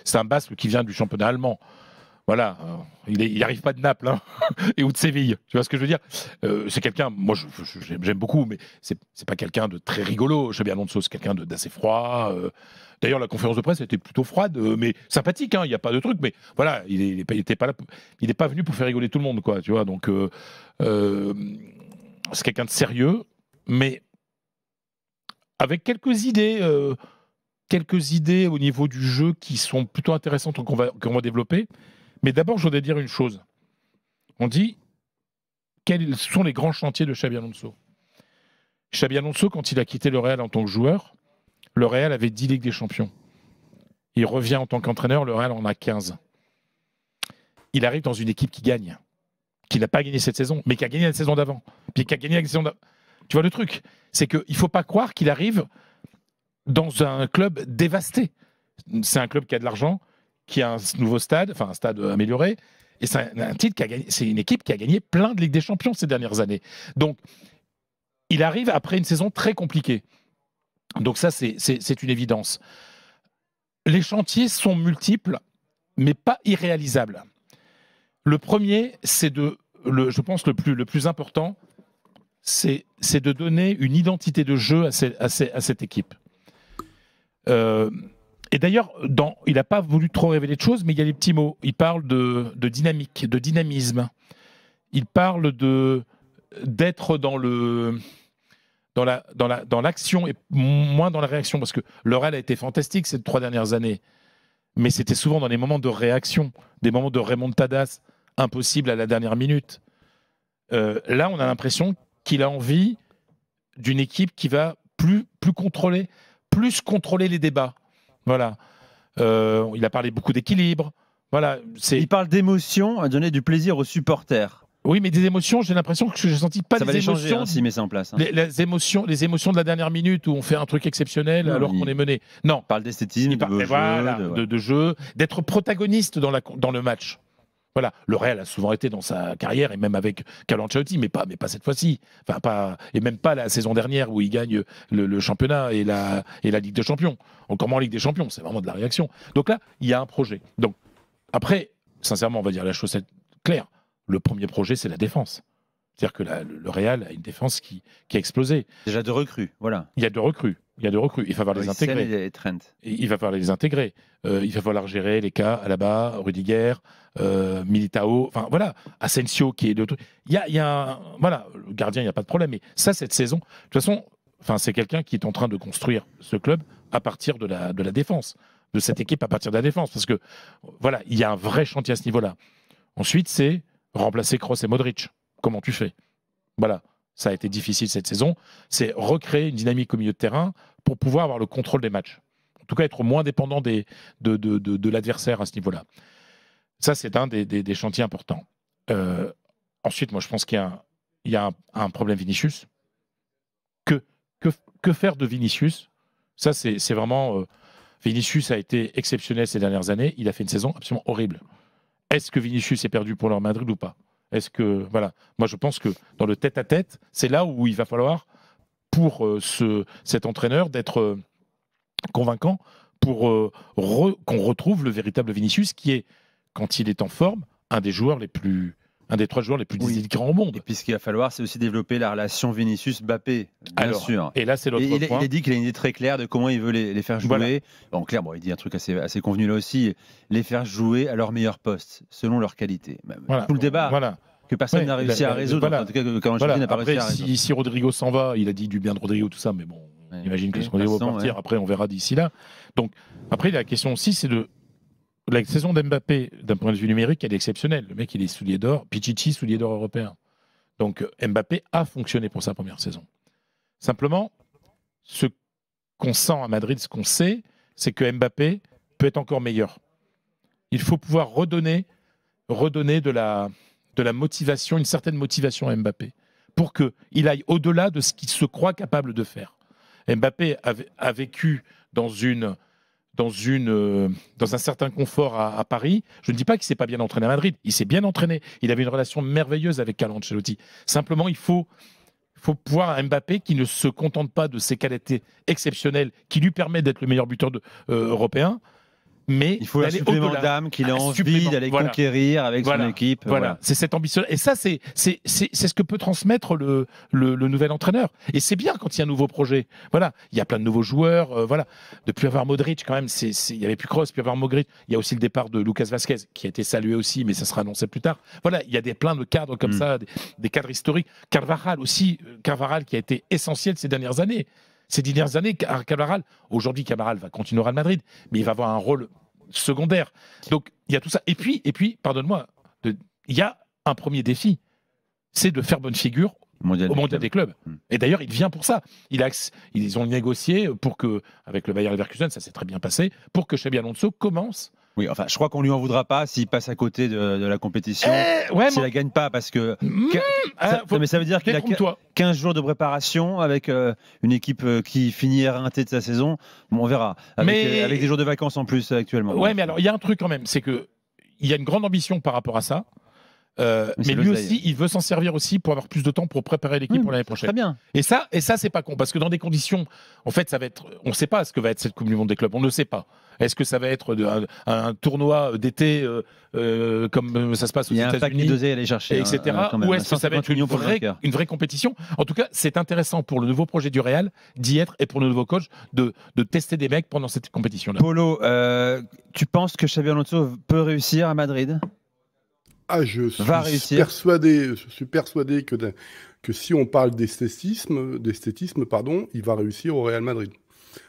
c'est un Basque qui vient du championnat allemand. Voilà, il n'arrive pas de Naples hein, et ou de Séville. Tu vois ce que je veux dire? C'est quelqu'un, moi j'aime beaucoup, mais c'est pas quelqu'un de très rigolo. Xabi Alonso, c'est quelqu'un d'assez froid. D'ailleurs, la conférence de presse était plutôt froide, mais sympathique. Il n'y a pas de truc, mais voilà, il n'est pas là, il n'est pas venu pour faire rigoler tout le monde, quoi. Tu vois, donc c'est quelqu'un de sérieux, mais avec quelques idées au niveau du jeu qui sont plutôt intéressantes qu'on va développer. Mais d'abord, je voudrais dire une chose. On dit quels sont les grands chantiers de Xabi Alonso. Xabi Alonso, quand il a quitté le Real en tant que joueur, le Real avait 10 Ligues des Champions. Il revient en tant qu'entraîneur, le Real en a 15. Il arrive dans une équipe qui gagne, qui n'a pas gagné cette saison, mais qui a gagné la saison d'avant. Puis qui a gagné la saison d'avant. Tu vois le truc, c'est qu'il ne faut pas croire qu'il arrive dans un club dévasté. C'est un club qui a de l'argent, qui a un nouveau stade, enfin un stade amélioré, et c'est un titre qui a gagné. C'est une équipe qui a gagné plein de Ligues des Champions ces dernières années. Donc, il arrive après une saison très compliquée. Donc ça, c'est une évidence. Les chantiers sont multiples, mais pas irréalisables. Le premier, je pense le plus important, c'est de donner une identité de jeu à cette équipe. Et d'ailleurs, il n'a pas voulu trop révéler de choses, mais il y a des petits mots. Il parle de dynamique, de dynamisme. Il parle d'être dans l'action et moins dans la réaction, parce que le Real a été fantastique ces 3 dernières années, mais c'était souvent dans les moments de réaction, des moments de remontadas impossibles à la dernière minute. Là, on a l'impression qu'il a envie d'une équipe qui va plus contrôler les débats. Voilà. Il a parlé beaucoup d'équilibre. Voilà. Il parle d'émotion, à donner du plaisir aux supporters. Oui, mais des émotions, j'ai l'impression que je n'ai senti pas ça des émotions. Ça va s'il met ça en place. Les émotions de la dernière minute où on fait un truc exceptionnel alors qu'on est mené. Non. Il parle d'esthétisme, de jeu, d'être protagoniste dans le match. Voilà, le Real a souvent été dans sa carrière, et même avec Carlo Ancelotti, mais pas cette fois-ci. Enfin, et même pas la saison dernière où il gagne le championnat et la Ligue des Champions. Encore moins en Ligue des Champions, c'est vraiment de la réaction. Donc là, il y a un projet. Donc, après, sincèrement, on va dire la chose claire. Le premier projet, c'est la défense. C'est-à-dire que le Real a une défense qui a explosé. Déjà 2 recrues, voilà. Il y a 2 recrues. Il va falloir les intégrer. Il va falloir les intégrer. Il va falloir gérer les cas Alaba, Rudiger, Militao, enfin voilà, Asensio qui est de. Voilà, le gardien, il n'y a pas de problème. Mais ça, cette saison, de toute façon, c'est quelqu'un qui est en train de construire ce club à partir de la défense, de cette équipe à partir de la défense, parce que voilà, il y a un vrai chantier à ce niveau-là. Ensuite, c'est remplacer Kroos et Modric. Comment tu fais? Voilà. Ça a été difficile cette saison. C'est recréer une dynamique au milieu de terrain pour pouvoir avoir le contrôle des matchs. En tout cas, être moins dépendant de l'adversaire à ce niveau-là. Ça, c'est un des chantiers importants. Ensuite, moi, je pense qu'il y a un problème Vinicius. Que faire de Vinicius? Ça, c'est vraiment... Vinicius a été exceptionnel ces dernières années. Il a fait une saison absolument horrible. Est-ce que Vinicius est perdu pour le Real Madrid ou pas? Est-ce que, voilà, moi je pense que dans le tête-à-tête, c'est là où il va falloir, pour cet entraîneur, d'être convaincant pour qu'on retrouve le véritable Vinicius qui est, quand il est en forme, un des 3 joueurs les plus déséquilibrants au monde. Et puis ce qu'il va falloir, c'est aussi développer la relation Vinicius-Mbappé, bien sûr. Et là, c'est l'autre point. Il a dit qu'il a une idée très claire de comment il veut les faire jouer. Voilà. En clair, il dit un truc assez convenu là aussi, les faire jouer à leur meilleur poste, selon leur qualité. Voilà. Tout le débat que personne n'a réussi à résoudre. Voilà. En tout cas, quand Ancelotti n'a pas réussi à résoudre. Si Rodrigo s'en va, il a dit du bien de Rodrigo, tout ça, mais bon, j'imagine que Rodrigo va partir. Après, on verra d'ici là. Donc, après, la question aussi, c'est la saison d'Mbappé, d'un point de vue numérique, elle est exceptionnelle. Le mec, il est soulier d'or. Pichichi, soulier d'or européen. Donc, Mbappé a fonctionné pour sa première saison. Simplement, ce qu'on sent à Madrid, ce qu'on sait, c'est que Mbappé peut être encore meilleur. Il faut pouvoir redonner de la motivation, une certaine motivation à Mbappé, pour qu'il aille au-delà de ce qu'il se croit capable de faire. Mbappé a vécu dans un certain confort à Paris. Je ne dis pas qu'il ne s'est pas bien entraîné à Madrid. Il s'est bien entraîné. Il avait une relation merveilleuse avec Carlo Ancelotti. Simplement, il faut pouvoir un Mbappé qui ne se contente pas de ses qualités exceptionnelles qui lui permettent d'être le meilleur buteur européen, mais il faut un supplément d'âme qu'il a envie d'aller conquérir avec son équipe. Voilà, c'est cette ambition. Et ça, c'est ce que peut transmettre le nouvel entraîneur. Et c'est bien quand il y a un nouveau projet. Voilà, il y a plein de nouveaux joueurs. Voilà, de plus avoir Modric quand même. Il y avait plus Kroos, plus avoir Modric. Il y a aussi le départ de Lucas Vazquez qui a été salué aussi, mais ça sera annoncé plus tard. Voilà, il y a plein de cadres comme ça, des cadres historiques. Carvajal aussi, Carvajal qui a été essentiel ces dernières années. Ces dernières années, Carvajal, aujourd'hui Carvajal va continuer au Real Madrid, mais il va avoir un rôle secondaire. Donc il y a tout ça. Et puis pardonne-moi, il y a un premier défi, c'est de faire bonne figure au Mondial des clubs. Et d'ailleurs, il vient pour ça. Ils ont négocié pour que, avec le Bayer Leverkusen, ça s'est très bien passé, pour que Xabi Alonso commence. Oui, enfin, je crois qu'on lui en voudra pas s'il passe à côté de la compétition, s'il la gagne pas, parce que mais ça veut dire qu'il a 15 jours de préparation avec une équipe qui finit R1T de sa saison. Bon, on verra. Avec des jours de vacances en plus actuellement. Ouais, mais alors il y a un truc quand même, c'est que il y a une grande ambition par rapport à ça. Mais lui aussi, il veut s'en servir aussi pour avoir plus de temps pour préparer l'équipe pour l'année prochaine. Très bien. Et ça, c'est pas con, parce que dans des conditions, en fait, ça va être, on ne sait pas ce que va être cette Coupe du Monde des clubs, on ne sait pas. Est-ce que ça va être un tournoi d'été comme ça se passe aux États-Unis, il y a un pack d'oseille à aller chercher, etc. Ou est-ce que ça va être une vraie compétition? En tout cas, c'est intéressant pour le nouveau projet du Real d'y être et pour le nouveau coach de tester des mecs pendant cette compétition-là. Polo, tu penses que Xabi Alonso peut réussir à Madrid? Je suis persuadé que si on parle d'esthétisme, il va réussir au Real Madrid.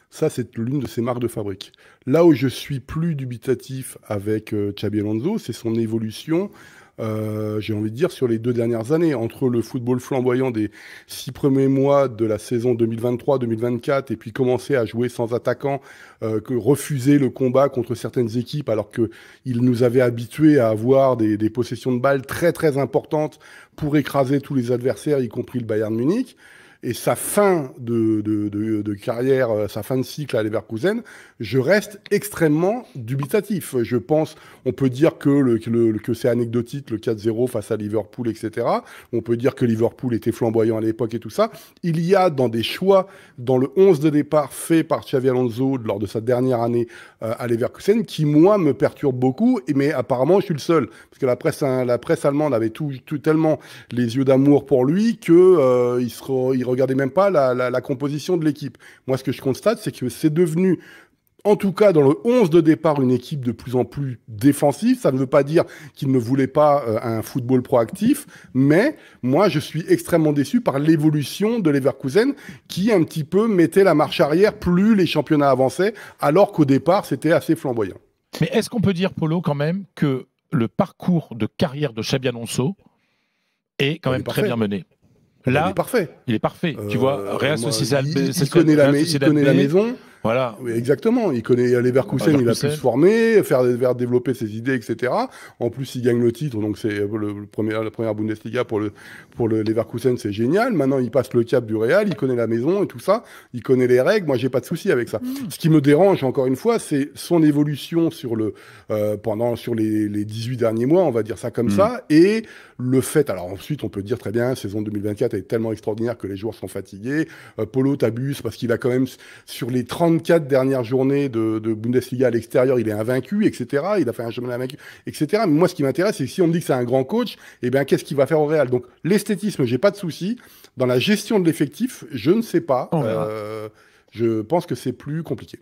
Ça, c'est l'une de ses marques de fabrique. Là où je suis plus dubitatif avec Xabi Alonso, c'est son évolution, j'ai envie de dire, sur les 2 dernières années. Entre le football flamboyant des 6 premiers mois de la saison 2023-2024 et puis commencer à jouer sans attaquant, refuser le combat contre certaines équipes alors qu'il nous avait habitués à avoir des possessions de balles très très importantes pour écraser tous les adversaires, y compris le Bayern Munich. Et sa fin de carrière, sa fin de cycle à Leverkusen, je reste extrêmement dubitatif. Je pense, on peut dire que c'est anecdotique, le 4-0 face à Liverpool, etc. On peut dire que Liverpool était flamboyant à l'époque et tout ça. Il y a dans des choix, dans le 11 de départ fait par Xabi Alonso lors de sa dernière année à Leverkusen, qui, moi, me perturbe beaucoup. Mais apparemment, je suis le seul. Parce que la presse allemande avait tellement les yeux d'amour pour lui qu'il regardez même pas la composition de l'équipe. Moi, ce que je constate, c'est que c'est devenu, en tout cas dans le 11 de départ, une équipe de plus en plus défensive. Ça ne veut pas dire qu'il ne voulait pas un football proactif, mais moi, je suis extrêmement déçu par l'évolution de Leverkusen qui, un petit peu, mettait la marche arrière plus les championnats avançaient, alors qu'au départ, c'était assez flamboyant. Mais est-ce qu'on peut dire, Polo, quand même, que le parcours de carrière de Xabi Alonso est quand même très bien mené? Là, il est parfait. Tu vois, Real Sociedad, il connaît la maison. Voilà. Oui, exactement. Il connaît Leverkusen, il a pu se former, faire développer ses idées, etc. En plus, il gagne le titre, donc c'est la première Bundesliga pour le Leverkusen, c'est génial. Maintenant, il passe le cap du Real, il connaît la maison et tout ça, il connaît les règles. Moi, j'ai pas de souci avec ça. Ce qui me dérange, encore une fois, c'est son évolution sur les 18 derniers mois, on va dire ça comme ça, et le fait. Alors ensuite, on peut dire très bien, saison 2024 est tellement extraordinaire que les joueurs sont fatigués. Polo t'abuse parce qu'il a quand même sur les 34 dernières journées de Bundesliga à l'extérieur, il est invaincu, etc. Il a fait un chemin invaincu, etc. Mais moi, ce qui m'intéresse, c'est que si on me dit que c'est un grand coach, eh bien, qu'est-ce qu'il va faire au Real? Donc, l'esthétisme, j'ai pas de souci. Dans la gestion de l'effectif, je ne sais pas. Je pense que c'est plus compliqué.